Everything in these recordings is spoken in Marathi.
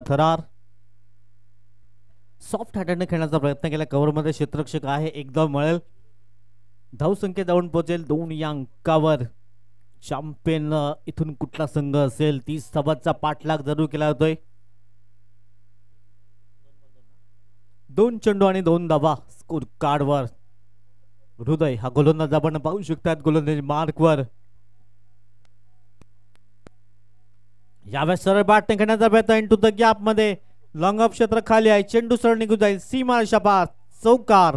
थरार सॉफ्ट हँडने खेळण्याचा प्रयत्न केला. कव्हरमध्ये क्षेत्ररक्षक आहे, एक धाव मिळेल. धावसंख्या जाऊन पोहोचेल 2 या अंकावर. चॅम्पियन इथून कुठला संघ असेल 30 धावांचा पाठलाग जरूर केला जातोय. 2 चेंडू आणि 2 धावा स्कोर कार्डवर. हृदय हा गोलंदाज आपण पाहू शकतात गोलंदाजी मार्कवर. यावेळेस सरळ बॅटने खेळण्याचा प्रयत्न इंटू द गॅप मध्ये. लॉंग ऑफ क्षेत्र खाली आहे, चेंडू सरळ निघून जाईल. सीमारेषा पार, चौकार.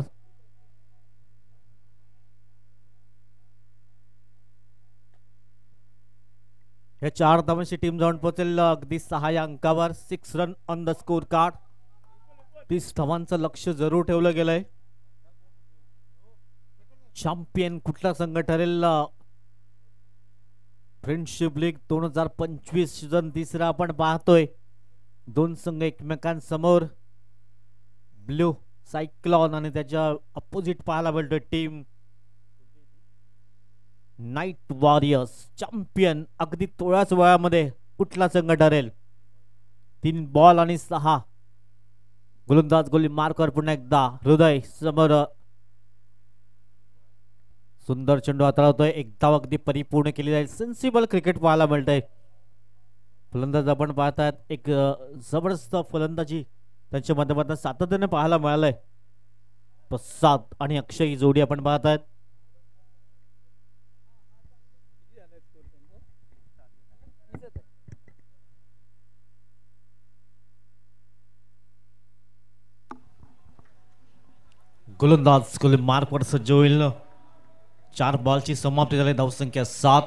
या 4 धावांची टीम जाऊन पोहोचेल अगदी 6 या अंकावर. 6 run on the score card. 30 धावांचं लक्ष जरूर ठेवलं गेलंय. चॅम्पियन कुठला संघ ठरेल फ्रेंडशिप लीग 2025 सीझन तिसरा आपण पाहतोय. 2 संघ एकमेकांसमोर. ब्लू सायक्लॉन आणि त्याच्या अपोजिट पाहायला मिळतोय टीम नाईट वॉरियर्स. चॅम्पियन अगदी थोड्याच वेळामध्ये कुठला संघ ठरेल. 3 बॉल आणि 6. गोलंदाज गोली मार्कवर पुन्हा एकदा. हृदय समोर सुंदर चेंडू हाताळतोय. एक धाव अगदी परिपूर्ण केली जाईल. सेन्सिबल क्रिकेट पाहायला मिळतंय. फलंदाज आपण पाहतात एक जबरदस्त फलंदाजी त्यांच्या माध्यमातून सातत्याने पाहायला मिळालंय. प्रसाद आणि अक्षय ही जोडी आपण पाहतात. गोलंदाज गोली मार्कवर सज्ज होईल. 4 बॉलची समाप्ती झाली. धावसंख्या 7.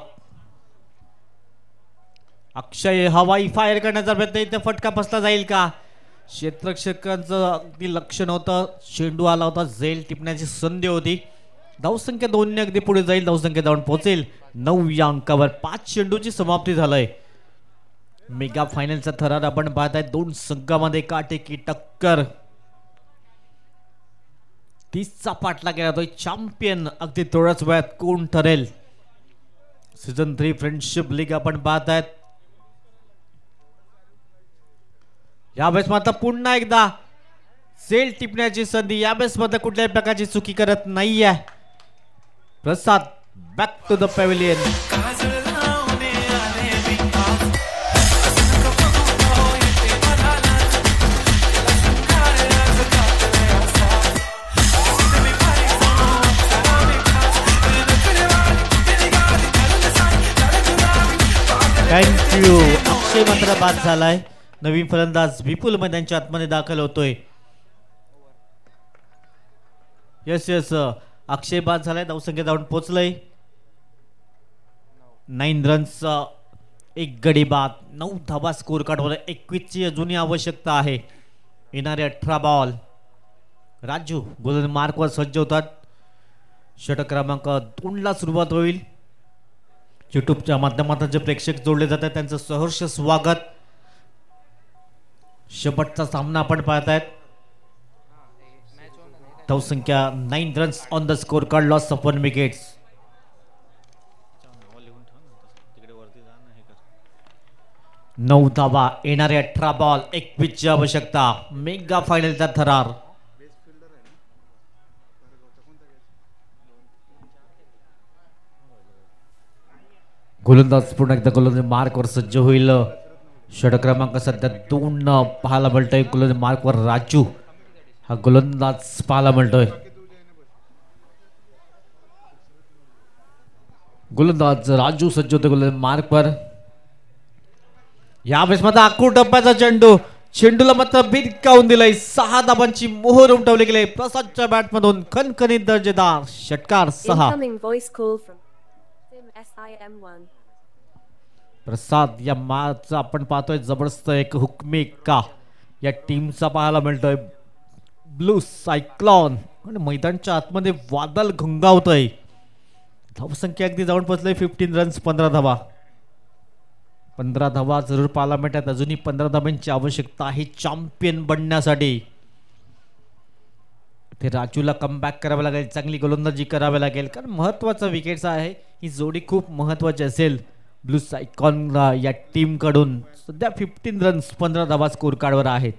अक्षय हवाई फायर करण्याचा प्रयत्न. इथे फटका बसला जाईल का? क्षेत्ररक्षकांचं अगदी लक्ष नव्हतं. चेंडू आला होता, झेल टिपण्याची संधी होती. धावसंख्या 2 ने अगदी पुढे जाईल. धावसंख्या जाऊन पोहोचेल 9 या अंकावर. 5 चेंडूची समाप्ती झालंय. मेगा फायनलचा थरार आपण पाहताय. 2 संघामध्ये काटेकी टक्कर. 30चा पाठला केला जातोय. चॅम्पियन अगदी थोड्याच वेळात कोण ठरेल? सीझन 3 फ्रेंडशिप लीग आपण पाहतायत. यावेळेस मात्र पुन्हा एकदा सेल टिपण्याची संधी. यावेळेस मात्र कुठल्याही प्रकारची चुकी करत नाहीये Prasad. Back to the pavilion. Thank you. Akshay मात्र बाद झालाय. नवीन फलंदाज विपुल मैदानच्या आतमध्ये दाखल होतोय. यस यस अक्षय बाद झालाय. धावसंख्या जाऊन पोहोचलंय 9 रन्स 1 गडी बाद. 9 धावा स्कोर कार्डवर. 21 ची अजूनही आवश्यकता आहे. येणारे 18 बॉल. राजू गोलंदाज मार्कवर सज्ज होतात. षटक क्रमांक 2 ला सुरुवात होईल. यूट्यूबच्या माध्यमातून जे प्रेक्षक जोडले जातात त्यांचं सहर्ष स्वागत. शेवटचा सामना आपण पाहतायत. धावसंख्या 9 runs on the score card. Loss of 1 wickets. 9 धावा. येणारे 18 बॉल. 21 ची आवश्यकता. मेगा फायनलचा थरार. गोलंदाज पुन्हा एकदा गोलंदाज मार्कवर सज्ज होईल. षटक क्रमांक सध्या 2 पाहायला मिळतोय. गोलंदाज मार्कवर राजू हा गोलंदाज पाहायला मिळतोय. गोलंदाज राजू सज्ज होते गोलंदाज मार्कवर. यावेळेस मात्र आखूड टप्प्याचा चेंडू. चेंडूला मात्र भिरकावून दिलंय. 6 धाबांची मोहर उमटवली गेली. प्रसादच्या बॅटमधून खणखणीत दर्जेदार षटकार. 6. प्रसाद या मॅचचा आपण पाहतोय जबरदस्त एक हुकमी एक्का या टीमचा पाहायला मिळतोय. ब्लू सायक्लॉन आणि मैदानच्या आतमध्ये वादळ घुंगावतोय. धावसंख्या अगदी जाऊन पोहोचले 15 रन्स 15 धावा. 15 धावा जरूर पाहायला मिळतात. अजूनही 15 धावांची आवश्यकता आहे चॅम्पियन बनण्यासाठी. ते राजूला कमबॅक करावं लागेल. चांगली गोलंदाजी करावी लागेल कारण महत्वाचा विकेट्स आहे. ही जोडी खूप महत्वाची असेल. ब्लू सायकॉन या टीम कडून सध्या 15 रन्स 15 धावा स्कोर कार्डवर आहेत.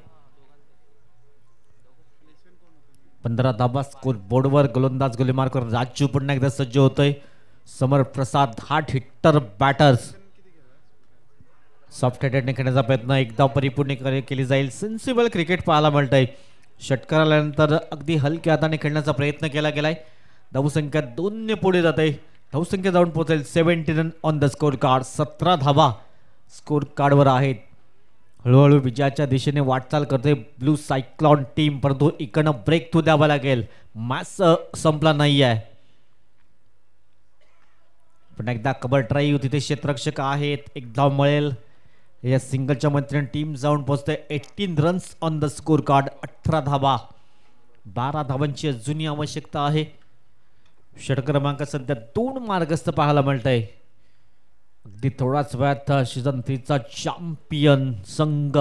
15 धावा स्कोर बोर्डवर गोलंदाज गोलीमार करून राजू पुन्हा एकदा सज्ज होतोय. समर प्रसाद हार्ड हिट्टर बॅटर्स सॉफ्ट हँडेडने खेळण्याचा प्रयत्न एकदा परिपूर्ण केली जाईल. सेन्सिबल क्रिकेट पाहायला मिळतंय. षटकार आल्यानंतर अगदी हलक्या हाताने खेळण्याचा प्रयत्न केला गेलाय. धावसंख्या 2 ने पुढे जाते. धावसंख्या जाऊन पोहोचेल 70 run on the score card. 17 धावा स्कोर कार्डवर आहेत. हळूहळू विजयाच्या दिशेने वाटचाल करते ब्लू सायक्लॉन टीम, परंतु इकडनं ब्रेक थ्रू द्यावा लागेल. मॅच संपला नाही आहे. पण एकदा कबर ड्राईव्ह तिथे क्षेत्ररक्षक आहेत. एक धाव मिळेल. या सिंगलच्या मदतीने टीम जाऊन पोहोचते 18 runs on the score card. 18 धावा. 12 धावांची अजूनही आवश्यकता आहे. षटक क्रमांक सध्या 2 मार्गस्थ पाहायला मिळतंय. अगदी थोडाच वेळात सीझन 3 चा चॅम्पियन संघ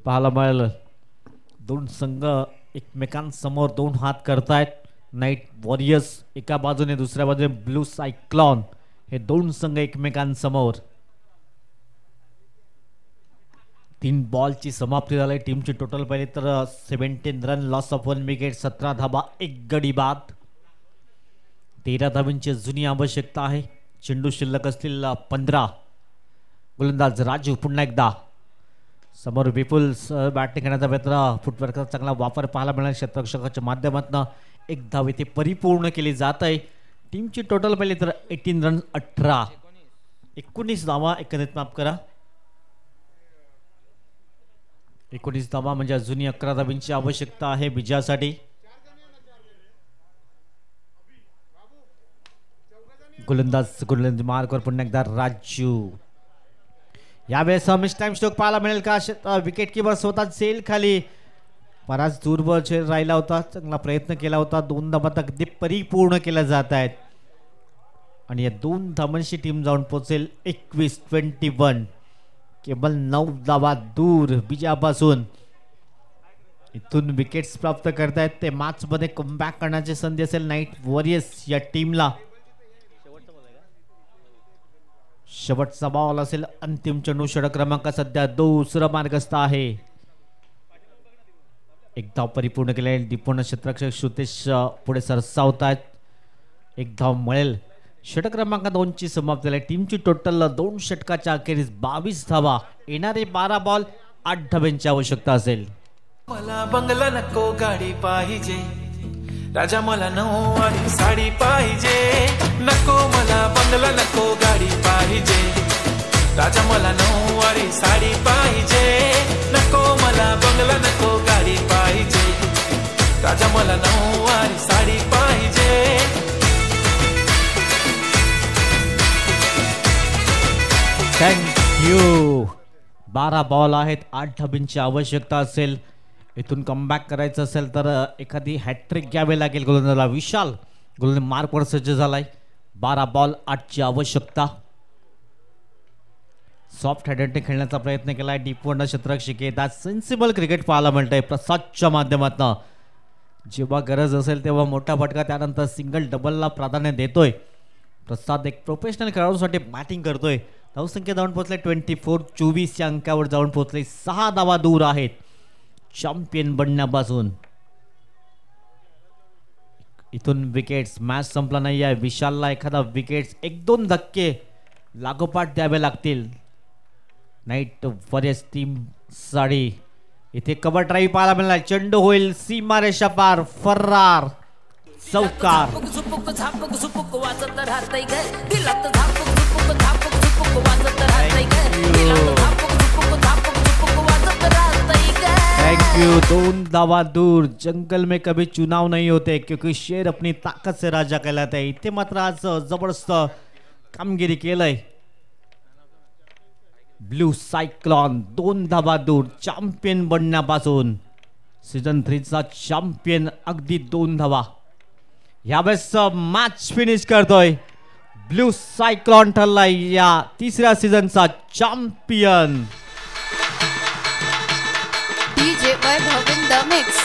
पाहायला मिळेल. 2 संघ एकमेकांसमोर 2 हात करतायत. नाईट वॉरियर्स एका बाजूने, दुसऱ्या बाजूने ब्लू सायक्लॉन. हे 2 संघ एकमेकांसमोर. 3 बॉलची समाप्ती झाली. टीमची टोटल पाहिली तर 17 रन, लॉस ऑफ 1 विकेट, 17 धाबा, 1 गडी बाद. 13 धावांची जुनी आवश्यकता आहे. चेंडू शिल्लक असतील 15. गोलंदाज राजू पुन्हा एकदा समोर विपुल बॅटिंग करण्याचा प्रयत्न. फुटवर्कचा चांगला वापर पाहायला मिळाला. क्षेत्ररक्षकाच्या माध्यमातून 1 धाव इथे परिपूर्ण केली जात आहे. टीमची टोटल पाहिली तर 18 रन, 19 धावा एकत्रित, माफ करा, 19 धावा म्हणजे अजूनही 11 धावांची आवश्यकता आहे विजयासाठी. गोलंदाज मार्कवर पुन्हा एकदा राजू. यावेळेस मिस टाइम स्ट्रोक पाहायला मिळेल का? विकेट किपर स्वतः सेल खाली. बराच दूरवर राहिला होता. चांगला प्रयत्न केला होता. 2 धावा अगदी परिपूर्ण केल्या जात आहेत आणि या 2 धावांची टीम जाऊन पोहोचेल 21-21. केवळ 9 धावा दूर विजयापासून. इथून विकेट्स प्राप्त करतायत ते मॅच मध्ये कमबॅक करण्याची संधी असेल नाईट वॉरियर्स या टीमला. शेवटचा बॉल असेल. अंतिम चेंडू. षटक क्रमांक सध्या 2 मार्गस्थ आहे. 1 धाव परिपूर्ण केले. निपुण क्षेत्ररक्षक श्रुतेश पुढे सरसावत आहेत. 1 धाव मिळेल. षटक क्रमांक 2 ची समाप्ती झाली. टीमची टोटल 2 षटकाच्या अखेरीस 22 धावा. येणारे 12 बॉल 8 धावांची आवश्यकता असेल. मला बंगला नको, गाडी पाहिजे. राजा मला नऊवारी साडी पाहिजे. नको मला बंगला नको, गाडी पाहिजे. राजा मला नऊवारी साडी पाहिजे. नको मला बंगला नको, गाडी पाहिजे. राजा मला नऊवारी साडी पाहिजे. Thank you. 12 बॉल आहेत. 8 धावांची आवश्यकता असेल. इथून कमबॅक करायचं असेल तर एखादी हॅट्रिक घ्यावी लागेल गोलंदाजाला. विशाल गोलंदाज मार्कवर सज्ज झालाय. 12 बॉल 8 ची आवश्यकता. सॉफ्ट हँडेडने खेळण्याचा प्रयत्न केलाय. डीपवंड क्षेत्ररक्षक येतात. सेन्सिबल क्रिकेट पाहायला मिळतंय प्रसादच्या माध्यमातून. जेव्हा गरज असेल तेव्हा मोठा फटका, त्यानंतर सिंगल डबलला प्राधान्य देतोय. प्रसाद एक प्रोफेशनल खेळाडूसाठी बॅटिंग करतोय. धावसंख्या जाऊन पोहोचले 24 या अंकावर जाऊन पोहोचले. 6 धावा दूर आहेत चॅम्पियन बनण्यापासून. इथून विकेट्स. मॅच संपला नाही आहे. विशालला एखादा विकेट्स 1-2 धक्के लागोपाठ द्यावे लागतील नाईट वॉरियर्स टीम साठी. इथे कबर ड्राईव्ह पाहायला मिळाला. चेंडू होईल सीमारेषा पार. फरार चौकार. Thank you. 2 धावा दूर. जंगल में कभी चुनाव नहीं होते क्योंकि शेर अपनी ताकत से राजा कहलाता है. इथे मात्र आज जबरदस्त कामगिरी केलंय ब्लू सायक्लॉन. 2 धावा दूर चॅम्पियन बनण्यापासून. सीझन 3 चा चॅम्पियन अगदी 2 धावा. यावेळेस मॅच फिनिश करतोय ब्लू सायक्लॉन. ठरलाय या 3ऱ्या सीझनचा champion. DJ Vaibhav in the mix.